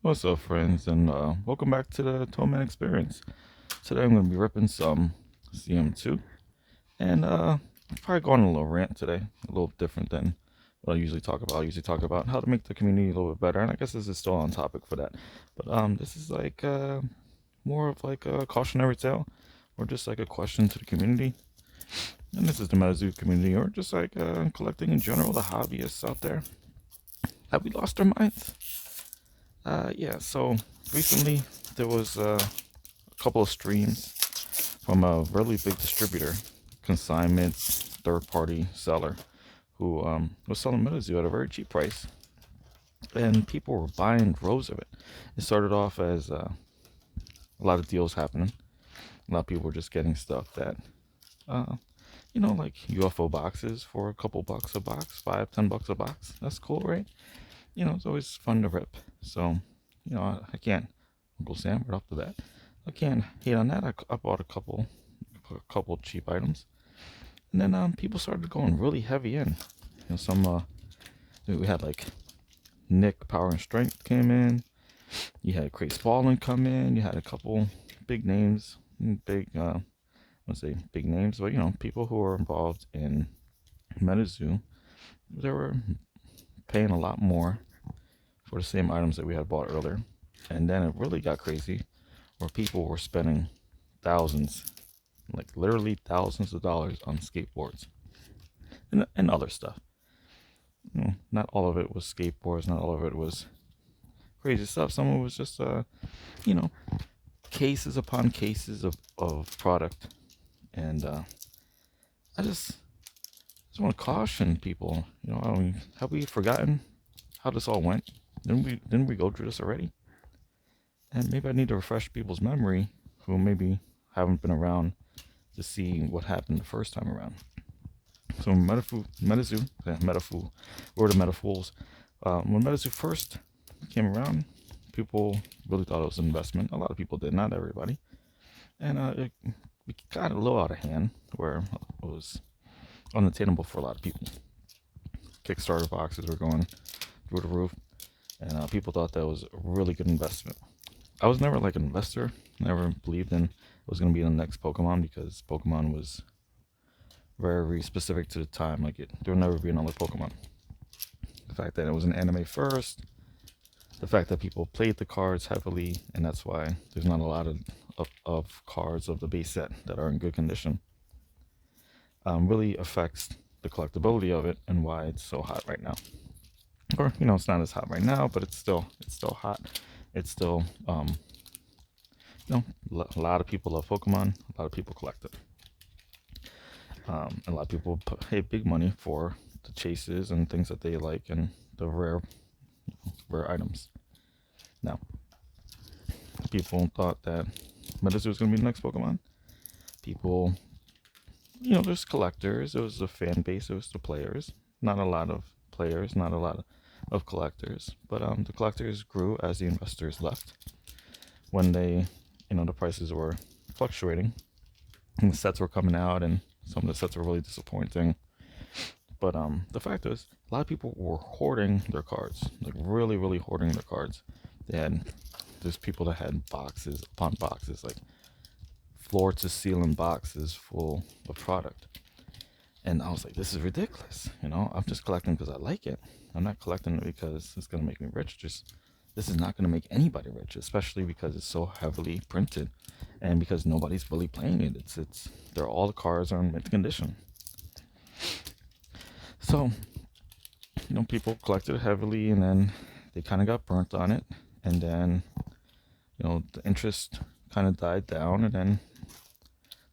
What's up, friends, and welcome back to the Toeman Experience. Today I'm going to be ripping some Cm2, and probably going on a little rant today, a little different than what I usually talk about. I usually talk about how to make the community a little bit better, and I guess this is still on topic for that. But this is like more of like a cautionary tale, or just like a question to the community. And this is the MetaZoo community, or just like collecting in general, the hobbyists out there. Have we lost our minds? Yeah, so recently there was a couple of streams from a really big distributor, consignments, third party seller, who was selling MetaZoo at a very cheap price. And people were buying rows of it. It started off as a lot of deals happening. A lot of people were just getting stuff that, uh, like UFO boxes for a couple bucks a box, 5, 10 bucks a box. That's cool, right? It's always fun to rip. So, I can't, Uncle Sam, right off the bat, I can't hate on that. I bought a couple cheap items, and then people started going really heavy in. Some we had like Nick Power and Strength came in. You had Craig Spaulding come in. You had a couple big names, big let's say big names, but people who were involved in MetaZoo, they were paying a lot more for the same items that we had bought earlier. And then it really got crazy where people were spending thousands, like literally thousands of dollars on skateboards and other stuff. Not all of it was skateboards, not all of it was crazy stuff. Some of it was just, you know, cases upon cases of product. And I just want to caution people. Have we forgotten how this all went? Didn't we go through this already? And maybe I need to refresh people's memory who maybe haven't been around to see what happened the first time around. So MetaZoo, or the Metafools. When MetaZoo first came around, people really thought it was an investment. A lot of people did, not everybody. And it got a little out of hand where it was unattainable for a lot of people. Kickstarter boxes were going through the roof, and people thought that was a really good investment. I was never like an investor, never believed in it was going to be the next Pokemon because Pokemon was very specific to the time. Like there would never be another Pokemon. The fact that it was an anime first, the fact that people played the cards heavily, and that's why there's not a lot of cards of the base set that are in good condition, really affects the collectability of it and why it's so hot right now. Or it's not as hot right now, but it's still hot. It's still a lot of people love Pokemon. A lot of people collect it. A lot of people pay big money for the chases and things that they like and the rare items. Now, people thought that MetaZoo was going to be the next Pokemon. People, there's collectors. It was the fan base. It was the players. Not a lot of players. Not a lot of collectors. But the collectors grew as the investors left. When the prices were fluctuating, and the sets were coming out, and some of the sets were really disappointing. But the fact is, a lot of people were hoarding their cards, like really, really hoarding their cards. There's people that had boxes upon boxes, like floor to ceiling boxes full of product. And I was like, this is ridiculous. I'm just collecting because I like it. I'm not collecting it because it's gonna make me rich. This is not gonna make anybody rich, especially because it's so heavily printed, and because nobody's really playing it. They're all the cards are in mint condition. So people collected heavily, and then they kind of got burnt on it, and then the interest kind of died down, and then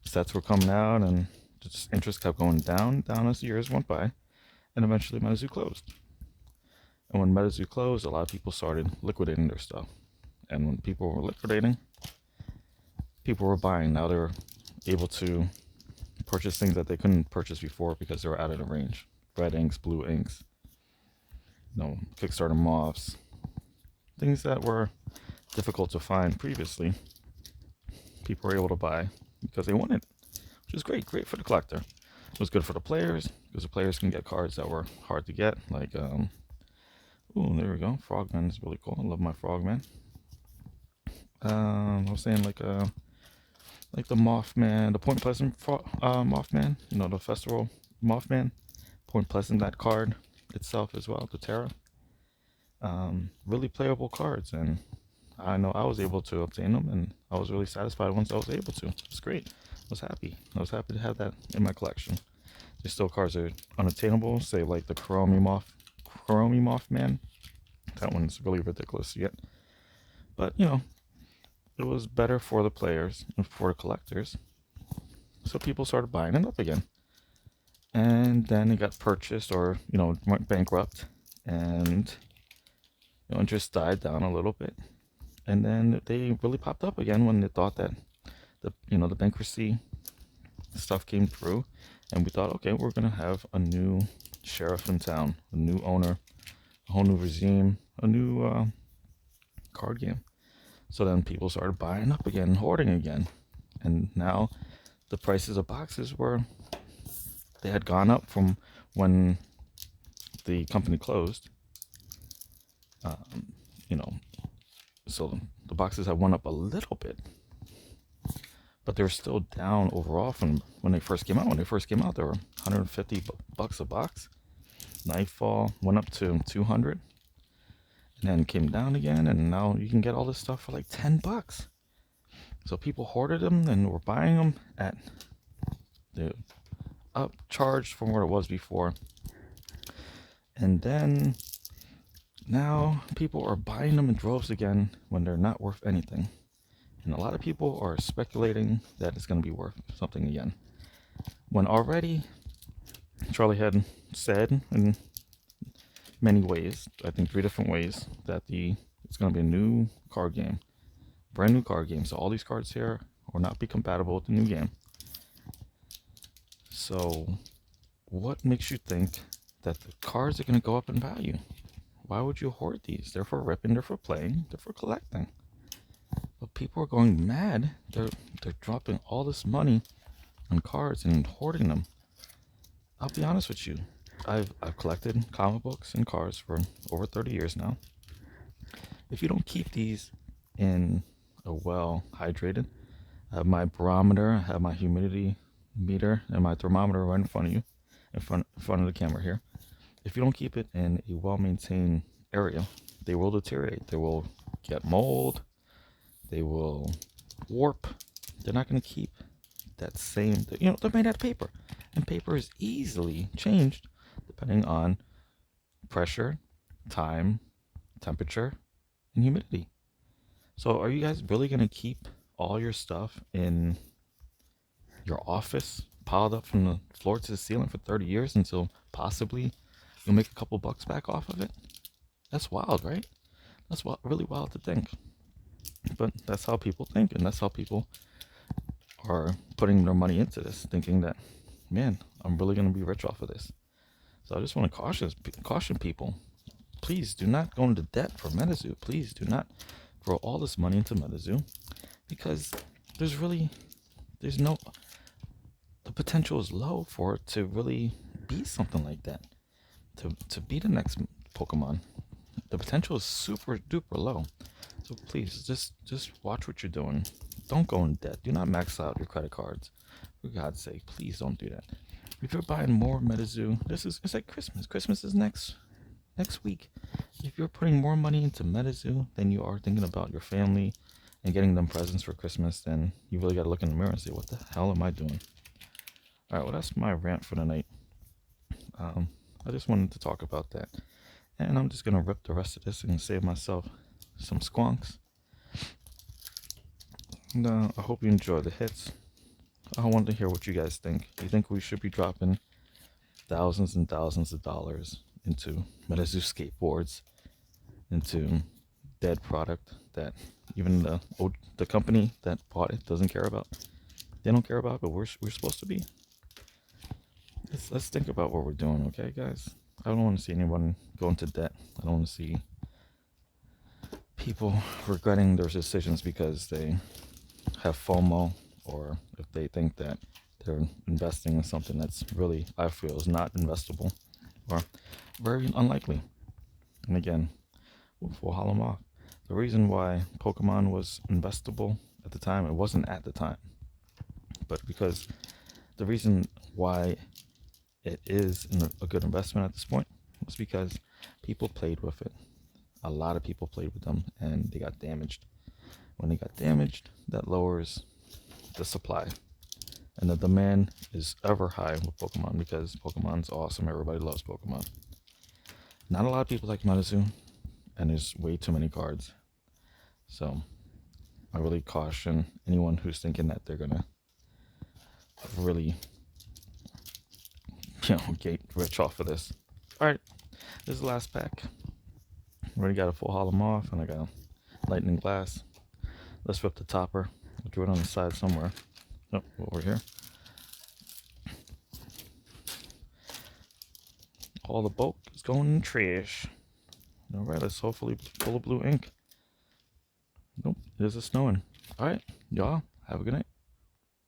sets were coming out, and just interest kept going down as the years went by, and eventually MetaZoo closed. And when MetaZoo closed, a lot of people started liquidating their stuff, and when people were liquidating, people were buying. Now they're able to purchase things that they couldn't purchase before because they were out of the range. Red inks, blue inks, Kickstarter moths, things that were difficult to find previously. People were able to buy because they wanted it, which is great for the collector. It was good for the players because the players can get cards that were hard to get, like Ooh, there we go. Frogman is really cool. I love my Frogman. I was saying like the Mothman, the Point Pleasant Mothman. You know, the festival Mothman. Point Pleasant, that card itself as well, the Terra. Really playable cards, and I know I was able to obtain them, and I was really satisfied once I was able to. It's great. I was happy. I was happy to have that in my collection. There's still cards that are unattainable, say like the Chromie Mothman. That one's really ridiculous yet. But, you know, it was better for the players and for the collectors. So people started buying it up again. And then it got purchased or, you know, went bankrupt. And, you know, interest died down a little bit. And then they really popped up again when they thought that the bankruptcy stuff came through. And we thought, okay, we're going to have a new sheriff in town, a new owner, a whole new regime, a new card game. So then people started buying up again, hoarding again. And now the prices of boxes they had gone up from when the company closed. You know, so the boxes have went up a little bit, but they're still down overall from when they first came out. When they first came out, they were 150 bucks a box. Nightfall went up to 200, and then came down again, and now you can get all this stuff for like 10 bucks. So people hoarded them and were buying them at the upcharged from where it was before. And then now people are buying them in droves again when they're not worth anything. And a lot of people are speculating that it's going to be worth something again. When already Charlie had said in many ways, I think 3 different ways, that it's going to be a new card game. Brand new card game. So all these cards here will not be compatible with the new game. So what makes you think that the cards are going to go up in value? Why would you hoard these? They're for ripping, they're for playing, they're for collecting. But people are going mad. They're dropping all this money on cards and hoarding them. I'll be honest with you. I've collected comic books and cards for over 30 years now. If you don't keep these in a well hydrated, I have my barometer, I have my humidity meter, and my thermometer right in front of you, in front of the camera here. If you don't keep it in a well-maintained area, they will deteriorate. They will get mold. They will warp. They're not going to keep that same, they're made out of paper. And paper is easily changed depending on pressure, time, temperature, and humidity. So are you guys really going to keep all your stuff in your office piled up from the floor to the ceiling for 30 years until possibly you'll make a couple bucks back off of it? That's wild, right? That's really wild to think. But that's how people think, and that's how people are putting their money into this, thinking that, man, I'm really going to be rich off of this. So I just want to caution people. Please do not go into debt for MetaZoo. Please do not throw all this money into MetaZoo, because there's no, the potential is low for it to really be something like that, to be the next Pokemon. The potential is super duper low. So please just watch what you're doing. Don't go in debt. Do not max out your credit cards. For God's sake, please don't do that. If you're buying more MetaZoo, it's like Christmas. Christmas is next week. If you're putting more money into MetaZoo than you are thinking about your family and getting them presents for Christmas, then you really got to look in the mirror and say, what the hell am I doing? All right, well, that's my rant for the night. I just wanted to talk about that. And I'm just going to rip the rest of this and save myself some squonks. And I hope you enjoy the hits. I want to hear what you guys think. Do you think we should be dropping thousands and thousands of dollars into MetaZoo skateboards, into dead product that even the company that bought it doesn't care about? They don't care about, but we're supposed to be. Let's think about what we're doing, okay, guys? I don't want to see anyone go into debt. I don't want to see people regretting their decisions because they have FOMO, or if they think that they're investing in something that's really, I feel, is not investable or very unlikely. And again, full hollow mock. The reason why Pokemon was investable at the time, it wasn't at the time, but because the reason why it is a good investment at this point was because people played with it. A lot of people played with them and they got damaged. When they got damaged, that lowers the supply. And the demand is ever high with Pokemon because Pokemon's awesome. Everybody loves Pokemon. Not a lot of people like MetaZoo, and there's way too many cards. So I really caution anyone who's thinking that they're gonna really, get rich off of this. Alright, this is the last pack. Already got a full hollow moth, and I got a lightning glass. Let's rip the topper. I drew it on the side somewhere. Oh, over here. All the bulk is going in the trash. Alright, let's hopefully pull a blue ink. Nope, it is a snowing. Alright, y'all, have a good night.